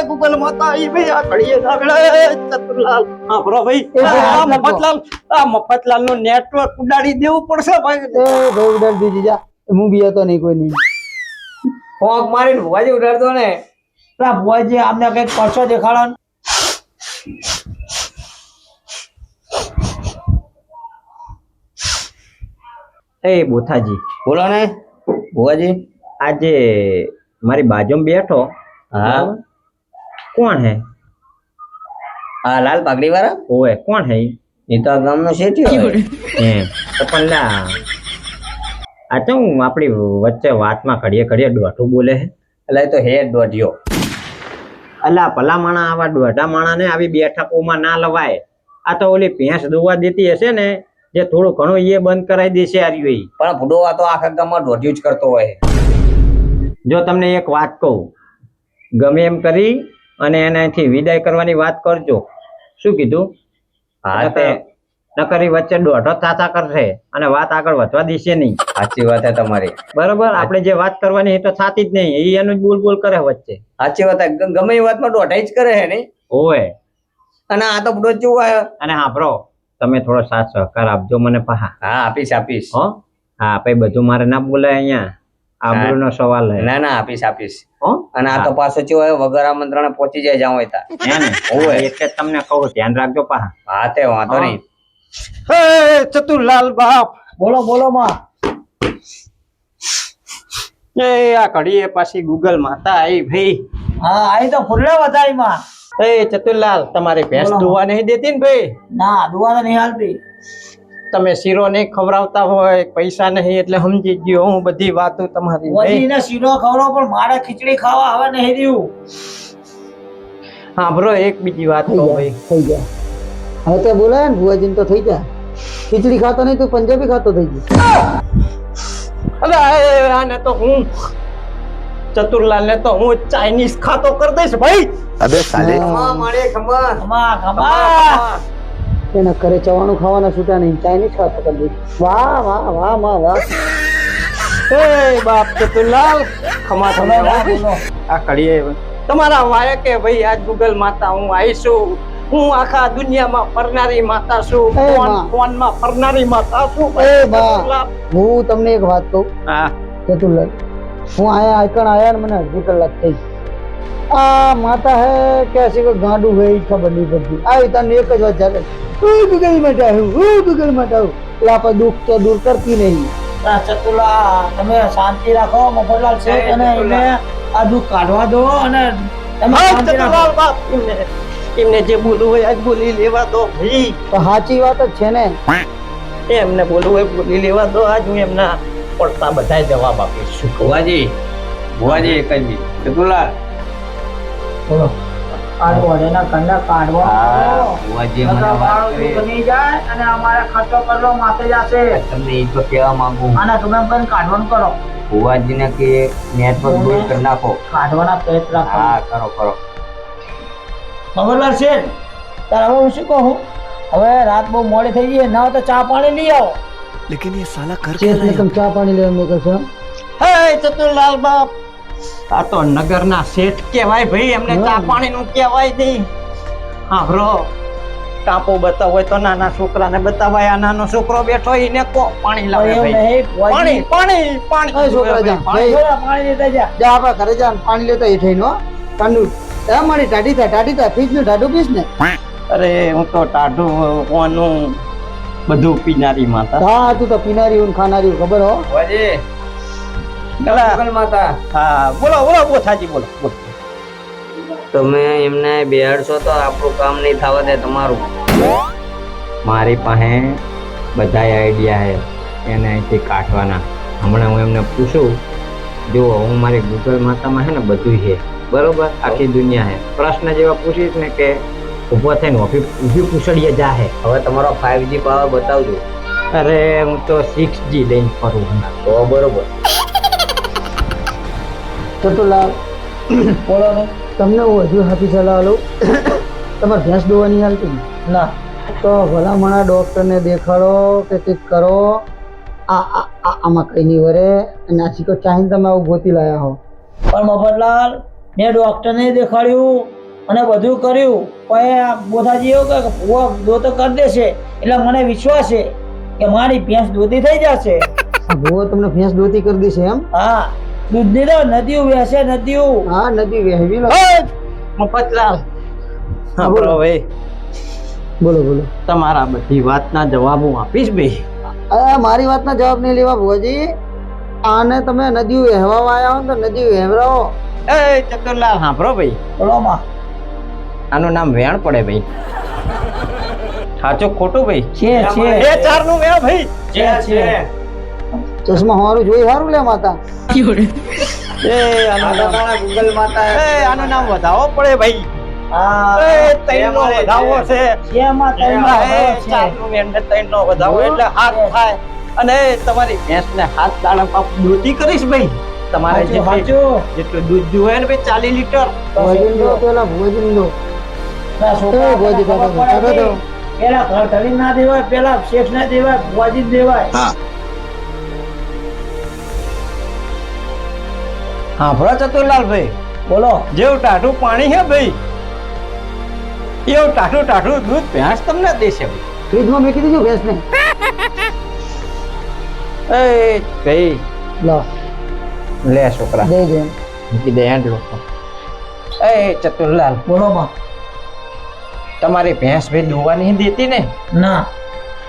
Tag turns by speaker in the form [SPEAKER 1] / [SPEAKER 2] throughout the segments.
[SPEAKER 1] Google માતા ઈ ભાઈ આ ઘડીએ સાંભળે ચતુરલાલ હા બરો ભાઈ આ મફતલાલ નું નેટવર્ક ઉડાડી દેવું પડશે ભાઈ
[SPEAKER 2] ભાઈ ઉડાડી દીધી જા હું બી હતો નહીં કોઈ નહીં
[SPEAKER 3] ફોક મારીને ભુવાજી ઉડાડતો ને
[SPEAKER 2] પેલા ભુવાજી આમને કઈક પરસો દેખાડો ને.
[SPEAKER 1] એ બોથાજી
[SPEAKER 3] બોલો ને ભુવાજી.
[SPEAKER 1] આજે મારી બાજુમાં બેઠો
[SPEAKER 3] હા
[SPEAKER 1] કોણ હે
[SPEAKER 3] આ લાલ પાઘડી વાળા
[SPEAKER 1] ઓએ કોણ હે ઈ?
[SPEAKER 3] એ તો આ ગામનો શેઠિયો છે.
[SPEAKER 1] એમ તો પણ લા આ તો હું આપણી વચ્ચે વાતમાં ઘડીએ દોઢું બોલે હે
[SPEAKER 3] એટલે એ તો હેડ દોઢિયો.
[SPEAKER 1] અલા ભલા માણા આવા દોઢા માણા ને આવી બેઠકોમાં ના લવાય. આ તો ઓલી ભેંસ દોવા દેતી હશે ને જે થોડું ઘણું એ બંધ કરાવી દેશે આર્યું ઈ.
[SPEAKER 3] પણ ભૂડો તો આખા ગામમાં દોઢિયું જ કરતો હોય.
[SPEAKER 1] જો તમને એક વાત કહું ગમે એમ કરી અને એનાથી વિદાય કરવાની વાત કરજો. શું કીધું?
[SPEAKER 3] હા તે
[SPEAKER 1] નકરી વચ્ચે દોઢો થાતા કરશે અને વાત આગળ વધવા દેશે નહીં.
[SPEAKER 3] સાચી વાત છે તમારી.
[SPEAKER 1] બરોબર આપણે જે વાત કરવાની એ તો થાતી જ નહીં. એ એનું જ બોલ કરે વચ્ચે.
[SPEAKER 3] સાચી વાત છે. ગમે એ વાતમાં દોઢાઈ જ કરે છે નહીં.
[SPEAKER 1] ઓય
[SPEAKER 3] અને આ તો ભૂડો જેવું આવ્યો.
[SPEAKER 1] અને હાંભળો તમે થોડો સાથ સહકાર આપજો મને પાહા.
[SPEAKER 3] હા આપીશ.
[SPEAKER 1] હો હા પછી બધું મારે ના બોલાય અહીંયા આબરૂનો સવાલ હે.
[SPEAKER 3] ના આપીશ.
[SPEAKER 1] હો
[SPEAKER 3] અને આ તો પાછો ચેવો આવ્યો વગર આમંત્રણે પહોંચી જાય જાવ હોય તા.
[SPEAKER 1] હે ને ઓય એટલે જ તમને કહું ધ્યાન રાખજો પાહા.
[SPEAKER 3] હા તે વાંધો નહીં.
[SPEAKER 1] હે ચતુરલાલ બાપ
[SPEAKER 2] બોલો બોલો માં.
[SPEAKER 1] એ આ ઘડીએ પાછી ગૂગલ માતા આવી ભાઈ.
[SPEAKER 2] હા આઈ તો ફૂલે વધારી માં.
[SPEAKER 1] એ ચતુરલાલ તમારી ભેંસ
[SPEAKER 2] બોલો.
[SPEAKER 1] દુવા નહીં દેતી ને ભાઈ?
[SPEAKER 2] ના દુવા તો નહીં હાલતી.
[SPEAKER 1] તમે શીરો નહીં ખવડાવતા હોય પૈસા નહીં એટલે સમજી ગયો હું બધી વાતો તમારી ભાઈ.
[SPEAKER 2] વજીને શીરો ખવડાવો પણ મારે ખીચડી ખાવા હવે નહીં રહ્યું.
[SPEAKER 1] હા બ્રો એક બીજી વાત કહું ભાઈ.
[SPEAKER 2] થઈ ગયા હવે તો બોલાય ને ભુવાજી તો થઈ ગયા. ખીચડી ખાતો નહીં તો પંજાબી ખાતો થઈ ગયો.
[SPEAKER 1] અરે આને તો હું ચતુરલાલ ને તો હું ચાઇનીઝ ખાતો કરી દઈશ ભાઈ.
[SPEAKER 4] अबे साले
[SPEAKER 3] ખમા મારે ખમા.
[SPEAKER 2] ખમા ખમા એના ઘરે ચવાણું ખાવાના છૂટા નહીં ચાઇનીઝ ખાતો કરી દે. વાહ વાહ વાહ વાહ વાહ.
[SPEAKER 1] એ બાપ ચતુરલાલ ખમા
[SPEAKER 2] તમે
[SPEAKER 1] તમે
[SPEAKER 2] ના બોલો.
[SPEAKER 1] આ ઘડીએ તમારા વાય કે ભાઈ આજ ગૂગલ માતા હું આવીશું. હું આખા દુનિયામાં ફરનારી માતા છું.
[SPEAKER 2] એ માં.
[SPEAKER 1] ફોનમાં ફરનારી માતા છું.
[SPEAKER 2] એ બા હું તમને એક વાત કહું
[SPEAKER 1] હા
[SPEAKER 2] ચતુરલાલ હું આયા આઈકણ આયા ને મને અડધી કલાક થઈ. આ માતા હે કે ऐसी કોઈ ગાંડું હે ઈ ખબર નહીં પડતી. આવી તને એક જ વાત ચાલે ગૂગલ માટે આવ્યું ગૂગલ માટે આવ્યું એટલે આપણે દુઃખ તો દૂર કરતી નહીં. ચતુરલાલ તમે શાંતિ રાખો મફતલાલ શેઠ અને એને આ દુઃખ કાઢવા દો અને તમે
[SPEAKER 1] હા,
[SPEAKER 2] શાંતિ રાખો.
[SPEAKER 1] ચતુરલાલ બાપ એમને જે બોલવું હોય આજ બોલી લેવા દો ભાઈ.
[SPEAKER 2] તો સાચી વાત જ છે ને.
[SPEAKER 1] એમને બોલવું હોય બોલી લેવા દો. આજ હું એમના પડતા બધા જવાબ આપીશ.
[SPEAKER 3] ભુવાજી એક જ મિનિટ. ચતુરલાલ.
[SPEAKER 2] બોલો કાઢવો એના કન્યા કાઢવો
[SPEAKER 3] હા ભુવાજી મને વાત કરી.
[SPEAKER 2] બની જાય અને અમારે ખર્ચો કરવો માથે જશે
[SPEAKER 3] તમને એ તો કહેવા માંગુ
[SPEAKER 2] અને તમે એમ કરીને કાઢવાનું કરો
[SPEAKER 3] ભુવાજીને કે નેટવર્ક દૂર કરી નાખો.
[SPEAKER 2] કાઢવાના પ્રયત્ન રાખો.
[SPEAKER 3] હા કરો.
[SPEAKER 2] મગરલાલ શેઠ તાર હવે હું શું કહું હવે રાત બહુ મોડી થઈ ગઈ ના હોય તો ચા પાણી લઈ આવો.
[SPEAKER 4] लेकिन ये साला कर क्या रहा है?
[SPEAKER 2] તમે ચા પાણી લેવા મેં કહો
[SPEAKER 1] હે ચતુરલાલ બાપ આ તો નગરના શેઠ કહેવાય ભાઈ. એમને ચા પાણી નું કહેવાય નહીં. હા બ્રો ટાપો બતાવો હોય તો નાના છોકરાને બતાવાય. આ નાનો છોકરો બેઠો એને કો પાણી લાવે ભાઈ. પાણી
[SPEAKER 2] છોકરા જા પાણી લેતા જા આપણે ઘરે જા પાણી લેતા એ થઈને ઠંડુ એ મારી ટાઢી થાય ફ્રીજ નું ટાઢું પીસ ને.
[SPEAKER 1] અરે હું તો ટાઢું ઓનું બધું પીનારી માતા.
[SPEAKER 2] હા તું તો પીનારી હું ખાનારી ખબર હો.
[SPEAKER 3] ભુવાજી
[SPEAKER 1] અલા.
[SPEAKER 3] ગૂગલ માતા.
[SPEAKER 1] હા બોલો બોથાજી બોલો.
[SPEAKER 3] તમે એમને બેહાડશો તો આપણું કામ નહીં થવા દે તમારું.
[SPEAKER 1] મારી પાસે બધા આઈડિયા હે એને અહીંથી કાઢવાના. હમણાં હું એમને પૂછું જો હું મારી ગૂગલ માતામાં છે ને બધું છે બરોબર આખી દુનિયા હે. પ્રશ્ન જેવા પૂછીશ ને કે ઊભો થઈને ઊભી પૂછડીએ જા હે.
[SPEAKER 3] હવે તમારો 5G પાવર બતાવજો.
[SPEAKER 1] અરે હું તો 6G લઈને ફરું હમણાં.
[SPEAKER 3] તો બરોબર.
[SPEAKER 2] ચતુરલાલ બોલો ને તમને હું હજુ હાથી સલાહ લઉં તમારે ભેંસ દોવાની હાલતી ના તો ભલામણા ડોક્ટરને દેખાડો કે કંઈક કરો. આમાં કઈ નહીં વરે અને આ શીખો ચાહીને તમે આવું ગોતી લાયા હો. પણ મફતલાલ મેં ડોક્ટરને દેખાડ્યું અને બધું કર્યું પણ આ બોધાજી એવું કહે કે ભૂવા દો તો કરી દેશે એટલે મને વિશ્વાસ છે કે મારી ભેંસ દોધી થઈ જશે.
[SPEAKER 5] ભૂવો તમને ભેંસ દોતી કરી દેશે એમ?
[SPEAKER 2] હા દૂધની તો નદીઓ વહેશે નદીઓ.
[SPEAKER 5] હા નદી વહેવી લો.
[SPEAKER 1] મફતલાલ હા બોલો ભાઈ,
[SPEAKER 5] બોલો બોલો.
[SPEAKER 1] તમારા બધી વાતના જવાબ હું આપીશ ભાઈ.
[SPEAKER 5] મારી વાતના જવાબ નહીં લેવા ભુવાજી. આને તમે નદીઓ વહેવા આવ્યા હો ને તો નદીઓ વહેવરાવો.
[SPEAKER 1] એ ચતુરલાલ સાંભળો ભાઈ,
[SPEAKER 2] બોલો માં.
[SPEAKER 1] આનું નામ વેણ પડે ભાઈ. સાચું ખોટું ભાઈ?
[SPEAKER 2] છે
[SPEAKER 1] બે ચાર નું વેણ ભાઈ.
[SPEAKER 2] છે.
[SPEAKER 5] ચશ્મા હારું જોઈ હારું લે માતા.
[SPEAKER 1] એ આનું નામ ગૂગલ માતા. એ આનું નામ વધાવો પડે ભાઈ.
[SPEAKER 2] હા
[SPEAKER 1] એ ત્રણનો વધાવો છે.
[SPEAKER 2] એમાં
[SPEAKER 1] એ
[SPEAKER 2] તૈયાર
[SPEAKER 1] ચારનું વેણ ને ત્રણનો વધાવો એટલે હાથ થાય. અને તમારી ભેંસને હાથ દાડા પાપ દૂધી કરીશ ભાઈ. તમારે જેટલું દૂધ જોઈએ ને ભાઈ 40 લીટર.
[SPEAKER 5] ભુવાજી દો પેલા ભુવાજી દો. ભુવાજી કાકા દો.
[SPEAKER 2] પેલા ઘર ઢળી ના દેવાય, પેલા શેઠ ના દેવાય, ભુવાજી જ દેવાય.
[SPEAKER 1] હા ભરો ચતુરલાલ ભાઈ,
[SPEAKER 2] બોલો.
[SPEAKER 1] જેવું ટાઢું પાણી હે ભાઈ એવું ટાઢું ટાઢું દૂધ ભેંસ તમને દેશે ભાઈ.
[SPEAKER 5] ફ્રીજમાં મૂકી દીધું ભેંસને.
[SPEAKER 1] એ ભાઈ
[SPEAKER 5] લો
[SPEAKER 1] લે છોકરા
[SPEAKER 5] દઈ દે.
[SPEAKER 1] મૂકી દે હેન્ડ લોકો. એ ચતુરલાલ,
[SPEAKER 2] બોલો માં.
[SPEAKER 1] તમારી ભેંસ ભાઈ દોવા નહીં દેતી ને?
[SPEAKER 2] ના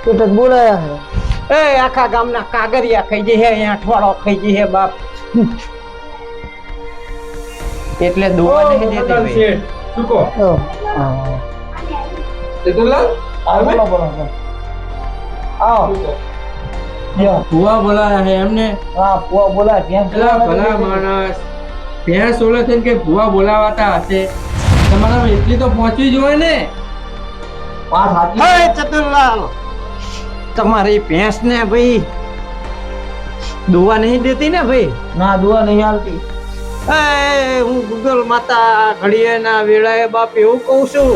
[SPEAKER 5] પેટ જ બોલાયા છે.
[SPEAKER 1] એ આખા ગામના કાગરિયા ખાઈ જઈ હે, અહીંયા અઠવાડો ખાઈ જઈ હે બાપ. એટલે દોવા નહીં દેતી ભાઈ.
[SPEAKER 5] ઓ, હા.
[SPEAKER 2] હા બોલો બોલો બોલો. આવો યો.
[SPEAKER 6] ભુવા બોલાયા છે એમને?
[SPEAKER 2] હા ભુવા બોલાય ભેંસ
[SPEAKER 6] પેલા ભલા માણસ ભેંસ ઓળે છે કે ભુવા બોલાવાતા હશે, તમારામાં એટલી તો પહોંચવી જોઈએ ને.
[SPEAKER 2] વાત સાચી.
[SPEAKER 1] હે ચતુરલાલ, તમારી ભેંસ ને ભાઈ દોવા નહીં દેતી ને ભાઈ?
[SPEAKER 2] ના દુઆ નહીં હાલતી.
[SPEAKER 1] એ હું ગૂગલ માતા ઘડીએ ના વેળાએ બાપ એવું કહું છું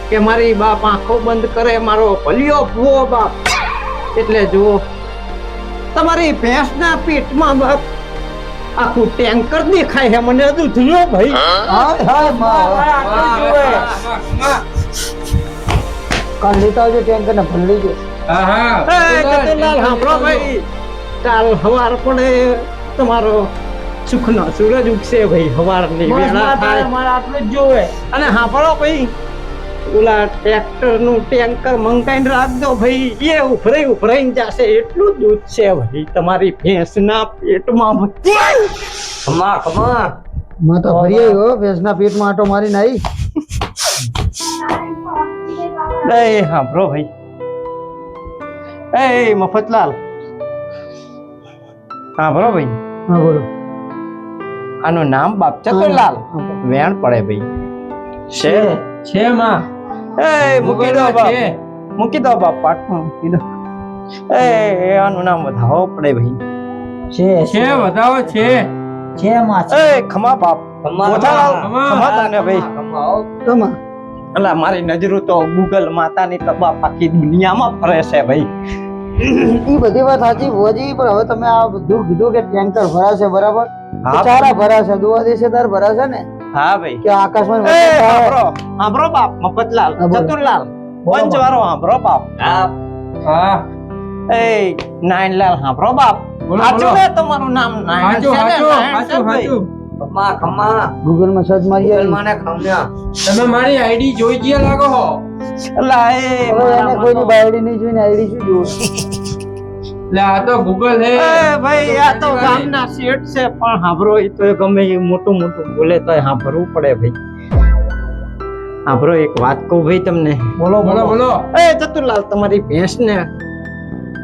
[SPEAKER 1] કે મારી બાપ આંખો બંધ કરે મારો ભલિયો ભૂવો બાપ. એટલે જુઓ તમારી ભેંસના પેટમાં બાપ આખું ટેન્કર દેખાય છે મને હજુ જોયો ભાઈ.
[SPEAKER 5] હાય હાય માં. કાલ લેતા આવજો ટેન્કર ને ભરી લેજો.
[SPEAKER 6] હા હા
[SPEAKER 1] એ ચતુરલાલ સાંભળો ભાઈ, કાલ સવાર પડે તમારો સુખનો સૂરજ ઉગશે ભાઈ. સવારની
[SPEAKER 2] બસ
[SPEAKER 1] વેળા
[SPEAKER 2] મારે
[SPEAKER 1] થાય
[SPEAKER 2] મારે આટલું જ જોવે.
[SPEAKER 1] અને સાંભળો ભાઈ, ઓલા ટ્રેક્ટર નું ટેન્કર મંગાઈને રાખજો ભાઈ. એ ઉભરાઈને જશે એટલું દૂધ છે ભાઈ તમારી ભેંસના પેટમાં.
[SPEAKER 3] ખમા ખમા
[SPEAKER 5] માતા ભરી આવી હો, ભેંસના પેટમાં આટો મારીને આવી.
[SPEAKER 1] એ સાંભળો ભાઈ, એ મફતલાલ સાંભળો ભાઈ,
[SPEAKER 5] હા બોલો.
[SPEAKER 1] આનું નામ બાપ ચતુરલાલ વેણ પડે ભાઈ. છે
[SPEAKER 6] છે માં.
[SPEAKER 1] એ મૂકી દો
[SPEAKER 6] ગૂગલમાં
[SPEAKER 1] બાપ,
[SPEAKER 6] છે.
[SPEAKER 1] મૂકી દો બાપ, પાઠમાં મૂકી દો. એ આનું નામ વધાવો પડે ભાઈ.
[SPEAKER 6] છે વધાવો છે.
[SPEAKER 2] છે માં છે.
[SPEAKER 1] એ ખમા બાપ,
[SPEAKER 3] ખમા
[SPEAKER 1] ગોધાલાલ,
[SPEAKER 6] ખમા.
[SPEAKER 1] ખમા તને ભાઈ.
[SPEAKER 3] ખમાઓ
[SPEAKER 5] તમા
[SPEAKER 1] અલા મારી નજરો તો ગૂગલ માતાની તો બાપ આખી દુનિયામાં ફરે છે ભાઈ.
[SPEAKER 5] ઈ બધી વાત સાચી ભુવાજી, પણ હવે તમે આ બધું કીધું કે ટેન્કર ભરાશે બરાબર, તો
[SPEAKER 1] હા.
[SPEAKER 5] ચારા ભરાશે, દુવા દેશેદાર ભરાશે ને
[SPEAKER 1] હા ભાઈ.
[SPEAKER 5] કે આકાશમાં
[SPEAKER 1] એ સાંભળો સાંભળો બાપ મફતલાલ,
[SPEAKER 5] હા, બોલો.
[SPEAKER 1] ચતુરલાલ, પંચવારો સાંભળો બાપ.
[SPEAKER 3] આ
[SPEAKER 6] હા
[SPEAKER 1] એ નાયણલાલ સાંભળો બાપ.
[SPEAKER 6] બોલો,
[SPEAKER 1] સાચું
[SPEAKER 6] બોલો.
[SPEAKER 1] ને તમારું નામ નાયણ
[SPEAKER 6] હાચું
[SPEAKER 1] છે ને?
[SPEAKER 6] હાચું
[SPEAKER 1] નાયણ છે
[SPEAKER 6] હાચું
[SPEAKER 1] ભાઈ.
[SPEAKER 6] હાચું.
[SPEAKER 3] ખમા ખમા
[SPEAKER 5] ગૂગલમાં સર્ચ મારી
[SPEAKER 3] ગૂગલ
[SPEAKER 5] આવી.
[SPEAKER 3] માને ખમ્યા
[SPEAKER 6] તમે મારી આઈડી જોઈ ગયા લાગો હો.
[SPEAKER 1] અલા એ
[SPEAKER 5] હવે
[SPEAKER 1] મારા
[SPEAKER 5] એને કોઈની
[SPEAKER 1] માનો.
[SPEAKER 5] બાયડી નહીં જોઈને આઈડી શું જોવું?
[SPEAKER 6] લે આ તો ગૂગલ હે.
[SPEAKER 1] એ ભાઈ આ તો ગામના શેઠ છે પણ સાંભળો એ તો ગમે એ મોટું મોટું બોલે તો સાંભળવું પડે ભાઈ. સાંભળો એક વાત કહું ભાઈ તમને.
[SPEAKER 2] બોલો
[SPEAKER 6] બોલો બોલો.
[SPEAKER 1] એ ચતુરલાલ, તમારી ભેંસને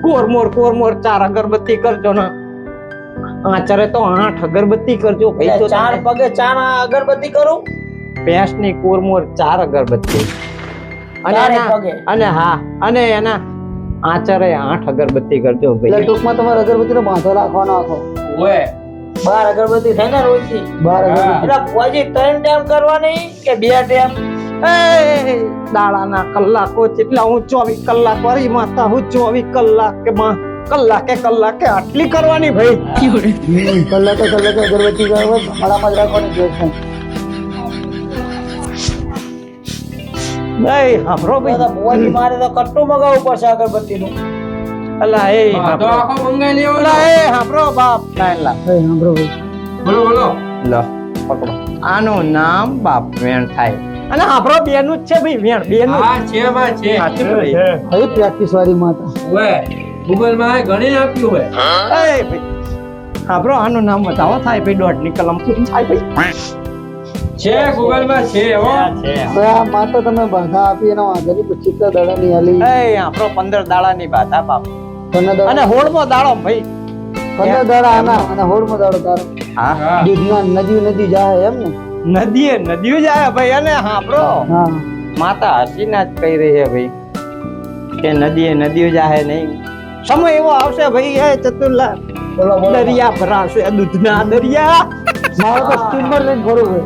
[SPEAKER 1] કોરમોર 4 અગરબત્તી કરજો ને. આચરે તો 8 અગરબત્તી કરજો ભાઈ. તો
[SPEAKER 2] ચાર પગે ચાર અગરબત્તી કરું.
[SPEAKER 1] ભેંસની કોરમોર 4 અગરબત્તી અને
[SPEAKER 2] ચારે
[SPEAKER 1] એના-
[SPEAKER 2] પગે.
[SPEAKER 1] અને હા અને એના આચરે 8 અગરબત્તી કરજો
[SPEAKER 5] એટલે
[SPEAKER 1] ભાઈ.
[SPEAKER 5] ટૂંકમાં તમારે અગરબત્તીનો બાંધો રાખવાનો આખો.
[SPEAKER 6] ઓએ
[SPEAKER 2] 12 અગરબત્તી થાય ને રોજથી.
[SPEAKER 5] 12
[SPEAKER 6] હા.
[SPEAKER 5] અગરબત્તી.
[SPEAKER 2] એટલે ભુવાજી 3 ટાઈમ કરવાની કે 2 ટાઈમ?
[SPEAKER 1] એ દાડાના કલાકો જેટલા હું 24 કલાક વાળી માતા હું 24 કલાકે આટલી કરવાની ભાઈ.
[SPEAKER 5] કલાકે અગરબત્તી કરવા, માળામાં જ રાખવાની જોઈ છે.
[SPEAKER 1] નહીં હાંભળો ભાઈ
[SPEAKER 2] ભુવાજી મારે તો કટ્ટું મગાવવું પડશે અગરબત્તીનું.
[SPEAKER 1] અલા એ
[SPEAKER 6] તો
[SPEAKER 1] હાંભળો
[SPEAKER 6] આખો મંગાઈ લેવો
[SPEAKER 1] અલા એ હાંભળો બાપ નાયલા
[SPEAKER 2] ભાઈ સાંભળો ભાઈ.
[SPEAKER 6] બોલો બોલો
[SPEAKER 1] લો પકડો આનું નામ બાપ વેણ થાય અને હાંભળો બેનું જ છે ભાઈ વેણ બેનું
[SPEAKER 6] હા છે બા છે
[SPEAKER 1] સાચું ભાઈ
[SPEAKER 2] ભાઈ પ્રેક્ટિસ વાળી માતા.
[SPEAKER 6] ઓય ગૂગલ માં ગણી આપ્યું હોય
[SPEAKER 1] એ ભાઈ હાંભળો આનું નામ બતાવો થાય ભાઈ દોઢની કલમ પૂરી થાય ભાઈ
[SPEAKER 6] છે ગૂગલ માં છે હો
[SPEAKER 2] હવે આ માતા તમે બાધા આપી એના વાંધો નહીં, પછી કેટલા દાડાની આલી?
[SPEAKER 1] એ આપણો 15 દાડાની બાધા બાપ
[SPEAKER 2] 15 દાડા
[SPEAKER 1] અને 16મો દાડો ભાઈ
[SPEAKER 2] 15 દાડા આના અને 16મો દાડો તારો.
[SPEAKER 1] હા
[SPEAKER 6] હા
[SPEAKER 2] દૂધના નદી જાય એમ ને?
[SPEAKER 1] નદીઓ જાય ભાઈ અને હાંભળો
[SPEAKER 2] હા
[SPEAKER 1] માતા હસીના જ કહી રહી છે ભાઈ કે નદીઓ જાય નહીં. સમય એવો આવશે ભાઈ એ ચતુરલાલ
[SPEAKER 2] બોલો બોલો.
[SPEAKER 1] દરિયા ભરાશે દૂધના દરિયા.
[SPEAKER 2] મારે તો સ્ટીમર લઈને ફરવું હોય.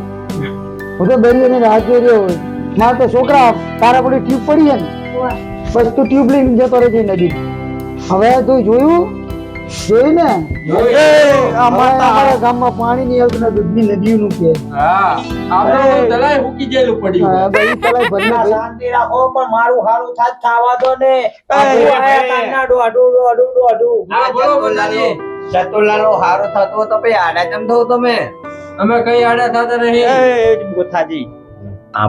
[SPEAKER 2] હું તો દરિયાની રાહ જોઈ રહ્યો હોય. મારે તો છોકરા તારા પડી ટ્યુબ પડી છે ને બસ તું ટ્યુબ લઈને જતો રહેજે નદી. હવે તું જોયું ને?
[SPEAKER 1] એ આ
[SPEAKER 2] હવે
[SPEAKER 1] માતા
[SPEAKER 2] અમારા ગામમાં પાણી નહીં આવતું ને દૂધની નદીઓનું કે
[SPEAKER 6] હા આપણે તો તલાય મૂકી ગયેલું પડ્યું
[SPEAKER 2] હા, ભાઈ પેલા બંને ભાઈ.
[SPEAKER 5] શાંતિ રાખો પણ મારું હારું થાત ખાવા દો ને
[SPEAKER 1] એ,
[SPEAKER 6] હા બોલો બોલાજી
[SPEAKER 3] ચતુરલાલો હારો થતો તો પછી આડા ચમ થવું તમે
[SPEAKER 6] અમે કઈ આડા થતા નહીં
[SPEAKER 1] એ ગોથાજી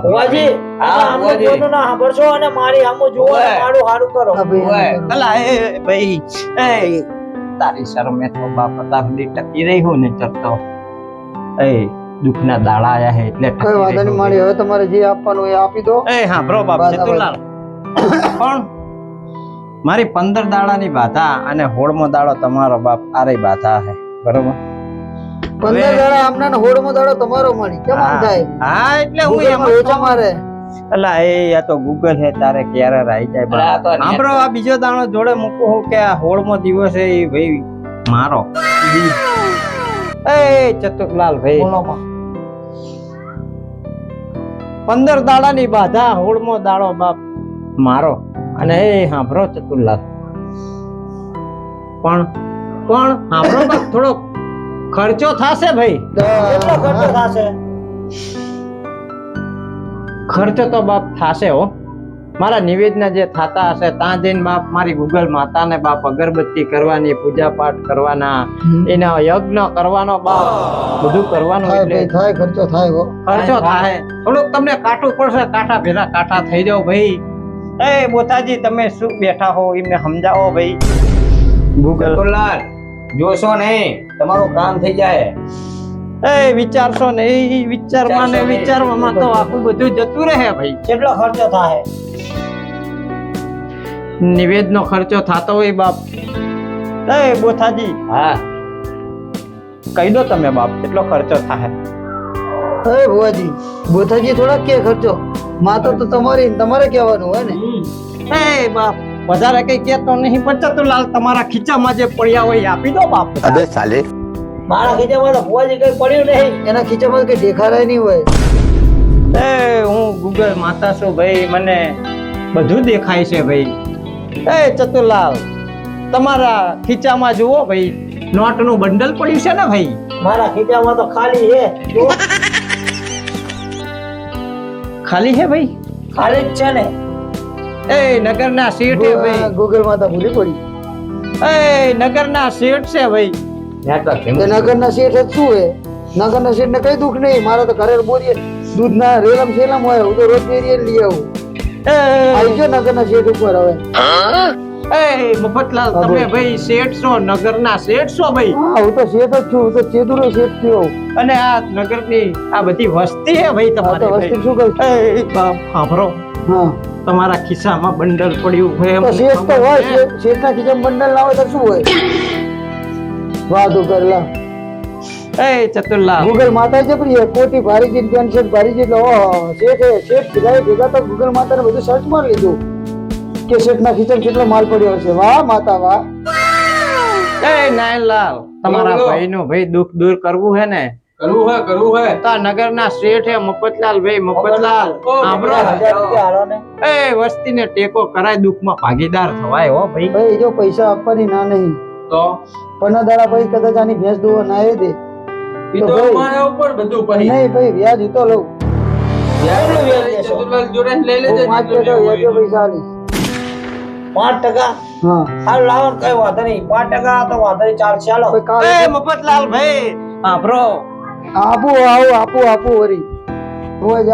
[SPEAKER 5] ભુવાજી
[SPEAKER 3] હા,
[SPEAKER 5] આમનું
[SPEAKER 3] ભુવાજી.
[SPEAKER 5] કોઈનું ના સાંભળશો અને મારી સામું જુઓ અને
[SPEAKER 3] ઓય.
[SPEAKER 5] મારું હારું કરો.
[SPEAKER 2] હા, ભાઈ,
[SPEAKER 3] ઓય.
[SPEAKER 1] અલા એ ભાઈ એ તારી શરમે તો બાપ અત્યાર સુધી ટકી રહી હું ને ચરતો એ દુઃખના દાડા આયા હે એટલે
[SPEAKER 2] કઈ
[SPEAKER 1] ટકી
[SPEAKER 2] વાંધો નહીં
[SPEAKER 1] રહી
[SPEAKER 2] મારી. હવે તમારે જે આપવાનું એ આપી દો.
[SPEAKER 1] એ હા બ્રો બાપ
[SPEAKER 2] બાધા
[SPEAKER 1] ચતુરલાલ પણ મારી 15 દાડાની બાધા અને 16મો દાડો તમારો બાપ આરે બાધા હે બરોબર
[SPEAKER 2] 15 દાડા આમના ને 16મો દાડો તમારો મળી કેમ આમ થાય?
[SPEAKER 1] હા એટલે હું એમ
[SPEAKER 2] ગૂગલમાં વેચા મારે.
[SPEAKER 1] અલા એ આ તો ગૂગલ હે તારે ક્યારે રાઈ જાય
[SPEAKER 3] અલા, આ તો
[SPEAKER 1] બાપ. સાંભળો આ બીજો દાણો જોડે મૂકું હું કે આ 16મો દિવસ હે ઈ ભાઈ મારો એ ચતુરલાલ ભાઈ
[SPEAKER 2] બોલો માં.
[SPEAKER 1] 15 દાડાની બાધા 16મો દાડો બાપ મારો અને એ સાંભળો ચતુરલાલ પણ સાંભળો બાપ થોડો ખર્ચો થાશે ભાઈ
[SPEAKER 5] કેટલો ખર્ચો થશે?
[SPEAKER 1] ખર્ચો તો બાપ થાશે હો મારા નિવેદના જે થાતા હશે ત્યાં જઈને બાપ મારી ગૂગલ માતાને બાપ અગરબત્તી કરવાની પૂજા પાઠ કરવાના એના યજ્ઞ કરવાનો બાપ બધું કરવાનું
[SPEAKER 2] થાય
[SPEAKER 1] એટલે
[SPEAKER 2] ભાઈ, થાય ખર્ચો થાય હો.
[SPEAKER 1] ખર્ચો થાય થોડુંક તમને કાઠું પડશે કાંઠા ભેરા કાંઠા થઈ જાવ ભાઈ એ બોતાજી તમે શું બેઠા હો એમને સમજાવો ભાઈ ગૂગલ
[SPEAKER 3] ચતુરલાલ જોશો નહીં તમારું કામ થઈ જાય
[SPEAKER 1] એ વિચારશો ને એ વિચારમાં ને વિચારવામાં તો આખું બધું જતું રહે ભાઈ
[SPEAKER 5] કેટલો ખર્ચો થાય?
[SPEAKER 1] નિવેદનો ખર્ચો થતો હોય બાપ એ બોથાજી
[SPEAKER 3] હા
[SPEAKER 1] કહી દો તમે બાપ કેટલો ખર્ચો થાય
[SPEAKER 2] હે ભુવાજી, બોથાજી થોડા કે ખર્ચો માતા તો તમારી ને તમારે કહેવાનું હોય ને.
[SPEAKER 1] એ બાપ વધારે કઈ કેતો નહીં પણ ચતુરલાલ તમારા ખીચામાં જે પડ્યા હોય એ આપી દો બાપ
[SPEAKER 4] अबे साले
[SPEAKER 5] મારા ખીચામાં તો ભુવાજી કઈ પડ્યું નહીં.
[SPEAKER 2] એના ખીચામાં કઈ દેખાડાય નહીં હોય.
[SPEAKER 1] એ હું ગૂગલ માતા છું ભાઈ મને બધું દેખાય છે ભાઈ એ ચતુરલાલ તમારા ખીચામાં જુઓ ભાઈ નોટનું બંડલ પડ્યું છે ને ભાઈ
[SPEAKER 5] મારા ખીચામાં તો ખાલી છે. જુઓ,
[SPEAKER 1] ખાલી છે ભાઈ
[SPEAKER 5] ખાલી જ છે ને.
[SPEAKER 1] એ નગરના શેઠ છે ભાઈ
[SPEAKER 2] ગૂગલ માતા ભૂલી પડી.
[SPEAKER 1] એ નગરના શેઠ છે ભાઈ
[SPEAKER 3] નેટવર્ક
[SPEAKER 2] તે નગરના શેઠ જ શું હે? નગરના શેઠ ને કઈ દુઃખ નહીં. મારે તો ઘરે બોરીએ દૂધના રેલમ સેલમ હોય. હું તો રોજ ડેરીએ લઈ આવું. આવી ગયો નગરના શેઠ ઉપર હવે.
[SPEAKER 1] એ મફતલાલ તમે ભાઈ શેઠ છો નગરના શેઠ છો ભાઈ
[SPEAKER 2] હા, હું તો શેઠ જ છું. હું તો ચેતુરો શેઠ થયો.
[SPEAKER 1] અને આ નગરની આ બધી વસ્તી છે ભાઈ
[SPEAKER 2] આ તો
[SPEAKER 1] તમારી
[SPEAKER 2] વસ્તી શું કહું?
[SPEAKER 1] ભાઈ. એ બાપ સાંભળો
[SPEAKER 2] હા,
[SPEAKER 1] તમારા ખિસ્સામાં બંડલ પડ્યું હોય
[SPEAKER 2] તો
[SPEAKER 1] એમ
[SPEAKER 2] શેઠ તો
[SPEAKER 1] ખબર
[SPEAKER 2] હોય.
[SPEAKER 1] છે.
[SPEAKER 2] શેઠના ખીચામાં બંડલ ના હોય તો શું હોય? વાતો કરલા.
[SPEAKER 1] એ ચતુરલાલ
[SPEAKER 2] ગૂગલ માતા છે પ્રિય કોટી ભારી છે પેન્શન ભારી છે એટલે ઓહો શેઠ શેઠ ભેગા તો ગૂગલ માતાને બધું સર્ચ મારી લીધું કે શેઠના ખીચામાં કેટલો માલ પડ્યો હશે. વાહ માતા વાહ.
[SPEAKER 1] એ નાયણલાલ તમારા
[SPEAKER 6] બોલો.
[SPEAKER 1] ભાઈનું ભાઈ દુઃખ દૂર કરવું હે ને
[SPEAKER 6] કરવું હોય
[SPEAKER 1] તો આ નગરના શેઠ હે મફતલાલ ભાઈ મફતલાલ સાંભળો
[SPEAKER 5] 1000 રૂપિયા હાલો ને.
[SPEAKER 1] એ વસ્તીને ટેકો કરાય દુઃખમાં ભાગીદાર થવાય હો ભાઈ
[SPEAKER 2] ભાઈ જો પૈસા આપવાની ના નહીં
[SPEAKER 6] તો
[SPEAKER 2] પણ દાડા ભાઈ કદાચ આની ભેંસ દોવા ના એ દે
[SPEAKER 6] ઈ
[SPEAKER 2] તો
[SPEAKER 6] તો
[SPEAKER 2] ભાઈ.
[SPEAKER 6] મારા ઉપર બધું પછી
[SPEAKER 2] નહીં ભાઈ વ્યાજ તો લઉં. કેટલું વ્યાજ દેશો?
[SPEAKER 6] ચતુરલાલ જોડે લઈ લેજો.
[SPEAKER 2] હું 5% વ્યાજે પૈસા આલીશ.
[SPEAKER 5] 5%?
[SPEAKER 2] હા
[SPEAKER 5] હાલ લાવો ને, કઈ વાંધો નહીં. 5% તો વાંધો નહીં, ચાલશે. હાલો.
[SPEAKER 2] કોઈ કાલે
[SPEAKER 3] મફતલાલ ભાઈ સાંભળો
[SPEAKER 2] આપું વરી રોજ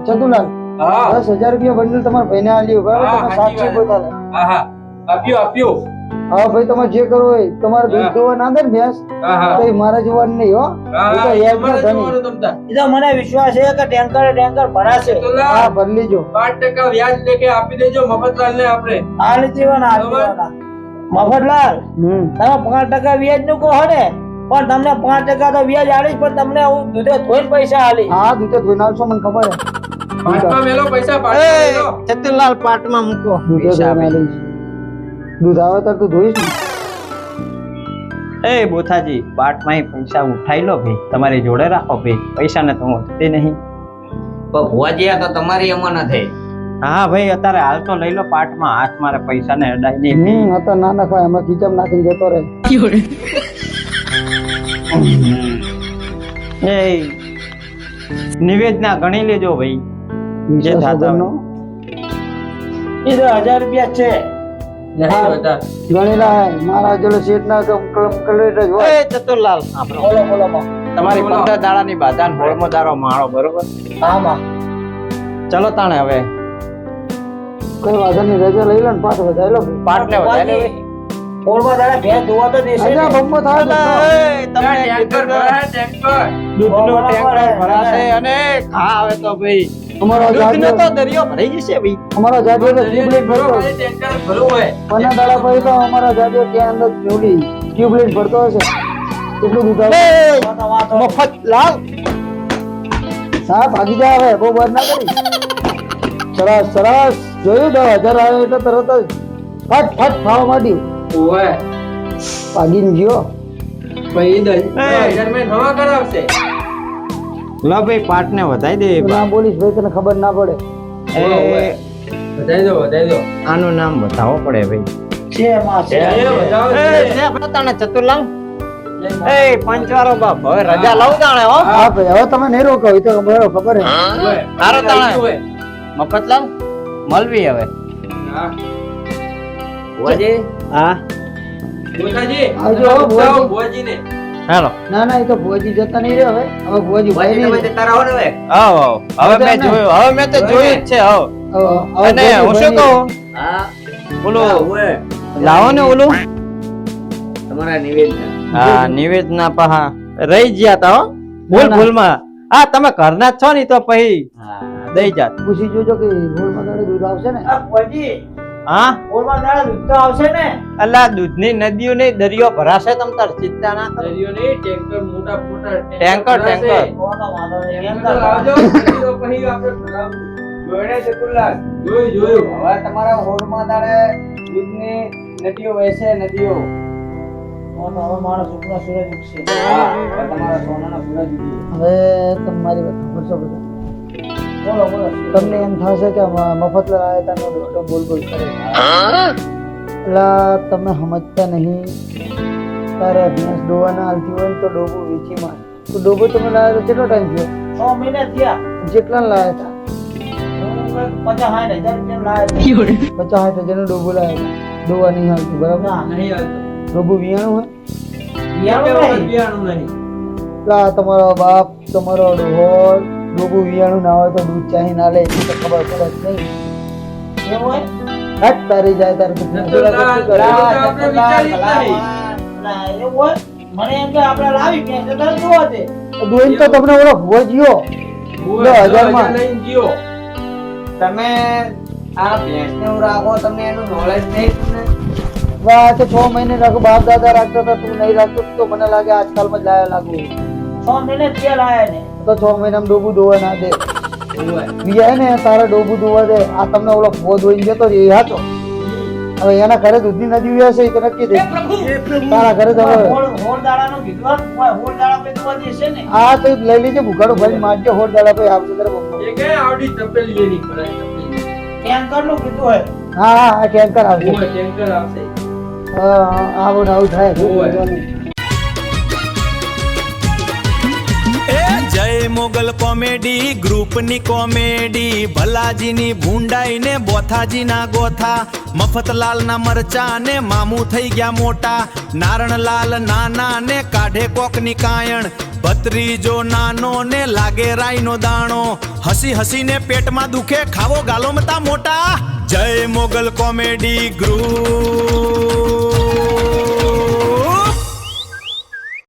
[SPEAKER 2] ચતુલાલ
[SPEAKER 6] હા
[SPEAKER 2] 10,000 રૂપિયા બંડલ તમારા ભાઈને આલ્યો બરાબર?
[SPEAKER 6] હા,
[SPEAKER 2] તમે
[SPEAKER 6] સાચી
[SPEAKER 2] સાક્ષી
[SPEAKER 6] વાત.
[SPEAKER 2] પોતાને.
[SPEAKER 6] હા આપ્યો
[SPEAKER 2] હા ભાઈ તમારે જે કરવું હોય તમારે દૂધ
[SPEAKER 6] હા.
[SPEAKER 2] દોવા ના દે ને ભેંસ
[SPEAKER 6] હા
[SPEAKER 2] તો એ મારા જોવાનું નહીં હો. એ તો વ્યાજના ધણી.
[SPEAKER 6] તમતા
[SPEAKER 5] એ તો મને વિશ્વાસ છે કે ટેન્કર ભરાશે.
[SPEAKER 2] હા
[SPEAKER 6] ચતુરલાલ
[SPEAKER 2] ભરી લેજો.
[SPEAKER 6] 5% વ્યાજ લેકે આપી દેજો મફતલાલ ને આપણે.
[SPEAKER 5] હાલ જીવન મફતલાલ, તમે 5% વ્યાજ નું કહો ને, પણ તમને 5% તો વ્યાજ આલીશ, પણ તમને હું દૂધે ધોઈને પૈસા આલીશ.
[SPEAKER 2] હા દૂધે ધોઈને આવશો મને ખબર હે.
[SPEAKER 6] પાટમાં મેલો પૈસા પાટમાં મેલો.
[SPEAKER 3] ચતુરલાલ પાટમાં મૂકો
[SPEAKER 2] દૂધે ધોઈને આલીશ. દૂધ આવે ત્યારે તું ધોઈશ ને.
[SPEAKER 3] એ બોથાજી પાટમાં પૈસા ઉઠાઈ લો ભાઈ, તમારી જોડે રાખો ભાઈ, પૈસા ને તો હું વધતી નહીં.
[SPEAKER 1] પણ ભુવાજી આ તો તમારી અમાનત છે.
[SPEAKER 3] હા ભાઈ અત્યારે હાલ તો લઈ લો પાટમાં, હાથ મારે પૈસા ને અડાય નહીં.
[SPEAKER 2] અત્યારે ના નખાય હમણાં ખીચામ નાખીને જતો રહે.
[SPEAKER 3] એ નિવેદના ગણી લેજો ભાઈ, જે
[SPEAKER 2] વિશ્વાસ
[SPEAKER 3] થાતા
[SPEAKER 2] વગરનો.
[SPEAKER 5] એ તો 1000 રૂપિયા છે.
[SPEAKER 6] નહીં બધા
[SPEAKER 2] ગણેલા હે મારા જોડે શેઠ ના કમ્પ્લીટ જ હોય.
[SPEAKER 3] એ ચતુરલાલ આપણો
[SPEAKER 5] બોલો માં.
[SPEAKER 3] તમારી
[SPEAKER 6] બોલો.
[SPEAKER 3] 15 દાડાની બાધા ને હોળમો દારો માળો બરોબર.
[SPEAKER 5] હા માં.
[SPEAKER 3] ચલો તાણે હવે
[SPEAKER 2] કઈ વાંધો નહીં, રજા લઈ લો ને પાછો વધારી લો.
[SPEAKER 3] પાટને વધારે લે.
[SPEAKER 5] ઓળમાં દાડા ભેંસ ધોવા તો દેશે ને.
[SPEAKER 2] રજા બમ્બો થાય તો
[SPEAKER 6] ટેન્કર ભરાય ટેન્કર.
[SPEAKER 3] દૂધનું ટેન્કર ભરાશે અને ઘા આવે તો ભાઈ
[SPEAKER 2] અમારો
[SPEAKER 3] દૂધનો
[SPEAKER 2] જાજો
[SPEAKER 3] તો દરિયો ભરાઈ જશે ભાઈ.
[SPEAKER 2] અમારો જાજો તો ટ્યુબલાઇટ
[SPEAKER 6] ભરો
[SPEAKER 2] ભરતો
[SPEAKER 6] ભાઈ, ટેન્કર ભરવું હોય.
[SPEAKER 2] પન્ના દાડા પછી તો અમારો જાજો ત્યાં અંદર ટ્યુબલાઇટ ભરતો હશે. કેટલું દૂધ આવે?
[SPEAKER 5] વાતો.
[SPEAKER 3] મફતલાલ
[SPEAKER 2] હા ભાગી જા હવે, બહુ વાર ના કરી. સરસ જોયું 10,000 આવે એટલે તરત જ ફટ ખાવા માંડ્યું.
[SPEAKER 6] ઓય
[SPEAKER 2] ભાગીને ગયો.
[SPEAKER 6] પછી 10,000 માં હવા કરાવશે.
[SPEAKER 3] લો ભાઈ પાટને વધાઈ દે.
[SPEAKER 2] તું ના બોલીશ ભાઈ, તને ખબર ના પડે.
[SPEAKER 3] એ
[SPEAKER 6] વધાઈ દો
[SPEAKER 3] આનું નામ બતાવો પડે ભાઈ.
[SPEAKER 5] છે માં છે.
[SPEAKER 6] એ વધાવો
[SPEAKER 3] એ
[SPEAKER 6] છે.
[SPEAKER 3] છે આપણે તાણે ચતુરલાલ. એ પંચવારો બાપ હવે રજા લઉં તાણે હો.
[SPEAKER 2] હા ભાઈ હવે તમે નહીં રોકો, એ તો બરાબર ખબર હે.
[SPEAKER 6] ઓય.
[SPEAKER 3] તારો તાણે.
[SPEAKER 6] ઓય.
[SPEAKER 3] મફતલાલ મળવી હવે.
[SPEAKER 6] હા.
[SPEAKER 1] ભુવાજી
[SPEAKER 3] હા
[SPEAKER 6] ભુવાજી,
[SPEAKER 2] આવજો,
[SPEAKER 6] તમે
[SPEAKER 2] ભુવાજી.
[SPEAKER 6] બતાવો ભુવાજીને.
[SPEAKER 3] હેલો
[SPEAKER 2] ના ના, એ તો ભુવાજી જતા નહીં રહે હવે. હવે ભુવાજી ભાઈ
[SPEAKER 1] ભુવાજી તમે
[SPEAKER 2] નહીં.
[SPEAKER 1] જતા રહો ને હવે.
[SPEAKER 3] આવો હવે મેં જોયું, હવે મેં તો જોયું જ છે હવે.
[SPEAKER 2] હવે
[SPEAKER 3] અને હું
[SPEAKER 2] ભુવાજી
[SPEAKER 3] શું
[SPEAKER 2] ભાઈ
[SPEAKER 3] કહું
[SPEAKER 1] હા
[SPEAKER 3] ઓલું
[SPEAKER 1] ઓય.
[SPEAKER 3] લાવો ને ઓલું.
[SPEAKER 1] તમારા નિવેદન
[SPEAKER 3] હા નિવેદના પહા રહી ગયા તા હો ભૂલ ભૂલમાં. હા તમે ઘરના જ છો ને તો પછી
[SPEAKER 1] હા
[SPEAKER 3] દઈ જાત.
[SPEAKER 2] પૂછી જોજો કે ગોળમાં દાડે દૂધ આવશે ને.
[SPEAKER 5] આ ભુવાજી,
[SPEAKER 3] હા
[SPEAKER 5] ઓળમાં દાડા દૂધ તો આવશે ને.
[SPEAKER 3] અલા દૂધની નદીઓ નહીં દરિયો ભરાશે, તમ તાર ચિંતા ના કરો.
[SPEAKER 6] દરિયો નહીં, ટેન્કર મોટા
[SPEAKER 3] ટેન્કર,
[SPEAKER 6] ભરાશે.
[SPEAKER 3] ટેન્કર.
[SPEAKER 5] કોનો વાંધો નહીં.
[SPEAKER 6] ટેન્કર લાવજો, પછી તો પછી આપણે ભરાવું. જોઈને ચતુરલાલ. જોયું
[SPEAKER 1] હવે તમારા હોળમાં દાડે દૂધની નદીઓ વહેશે નદીઓ.
[SPEAKER 5] હવે મારો સુખનો સૂરજ ઉગશે.
[SPEAKER 1] હા હવે તમારા સોનાના સૂરજ ઉગી.
[SPEAKER 2] હવે તમે મારી વાત સાંભળશો બધા.
[SPEAKER 5] બોલો બોલો.
[SPEAKER 2] તમને એમ થશે કે મફતલાલ આયા તા નો ડોક્ટર બોલ બોલ કરે. એટલે તમે સમજતા નહીં. તારે ભેંસ ડોવાના હાલતી હોય ને તો ડોબો વેચી માં. તો ડોબો તમે લાવ્યા તો કેટલો ટાઈમ થયો?
[SPEAKER 5] 6 મહિના થયા.
[SPEAKER 2] જેટલા લાવ્યા હતા?
[SPEAKER 5] હું 50,000 રૂપિયા લાવ્યો.
[SPEAKER 2] 50-60 હજારનો ડોબો લાવ્યા હતા. ડોવા નહીં હાલતું બરાબર?
[SPEAKER 5] ના,
[SPEAKER 6] નહીં હાલતું.
[SPEAKER 2] ડોબો વિયાણું હોય.
[SPEAKER 5] વિયાણું નહીં.
[SPEAKER 6] બિયાણું નહીં.
[SPEAKER 2] એટલે આ તમારો બાપ તમારો ડોહોર ડોબો વિયાણું ના હોય તો દૂધ ચાહી ના લે એટલી તો ખબર પડે જ નહીં.
[SPEAKER 5] એમ હોય?
[SPEAKER 2] હટ તારી જાય તારે તો
[SPEAKER 6] ચતુરલાલ,
[SPEAKER 2] કરે.
[SPEAKER 6] આપણે વિચારી જ નહીં.
[SPEAKER 5] ના, એવું હોય? મને એમ કે આપણે લાવી ભેંસ તો તરત જોવા દે.
[SPEAKER 2] દોઈને તો તમને ઓળો ભોજ્યો.
[SPEAKER 6] ઓય,
[SPEAKER 2] 10,000 માં.
[SPEAKER 6] 10,000 લઈને ગયો.
[SPEAKER 1] તમે આ ભેંસને હું રાખો, તમને એનું નોલેજ નહીં તમને.
[SPEAKER 2] વાહ તો 6 મહિને રાખો, બાપ દાદા રાખતા હતા, તું નહીં રાખતો તો મને લાગે આજકાલમાં જ લાયા લાગુ.
[SPEAKER 5] 6 મહિને થયા લાયા ને.
[SPEAKER 2] તો 6 મહિનામાં ડોબું ધોવા ના દે.
[SPEAKER 6] ઓય.
[SPEAKER 2] બીજા હે ને તારા ડોબું ધોવા દે. આ તમને ઓલો ભો ધોઈને જતો રે એ હાચો. હવે એના ઘરે દૂધની નદી હશે એ તો નક્કી દે. તારા ઘરે તો હવે
[SPEAKER 5] હોળ દાડાનું કીધું હોત, હોળ દાડા પે જોવા દેશે ને.
[SPEAKER 2] આ તો લઈ લીજે ભૂખાડો ભાઈ મારજે હોડ દાડા ભાઈ આવશે તારે બમ્બો.
[SPEAKER 6] એ કે આવડી તપેલી એની ભરાય, તપેલી.
[SPEAKER 5] ટેન્કરનું કીધું હોય.
[SPEAKER 2] હા હા આ ટેન્કર આવશે.
[SPEAKER 6] ઓય, ટેન્કર આવશે.
[SPEAKER 2] આવું ને આવું થાય.
[SPEAKER 6] ઓય.
[SPEAKER 4] जय मोग
[SPEAKER 7] મોગલ કોમેડી ગ્રુપની કોમેડી, ભલાજીની ભૂંડાઈ ને બોથાજીના ગોથા, મફતલાલના મરચા ને મામું થઈ ગયા મોટા, નારણલાલ નાના ને કાઢે કોકની કાયણ, ભત્રીજો નાનો ને લાગે રાઈનો દાણો, હસી હસીને પેટમાં દુખે ખાવો ગાલો મતા મોટા. જય મોગલ કોમેડી ગ્રુપ.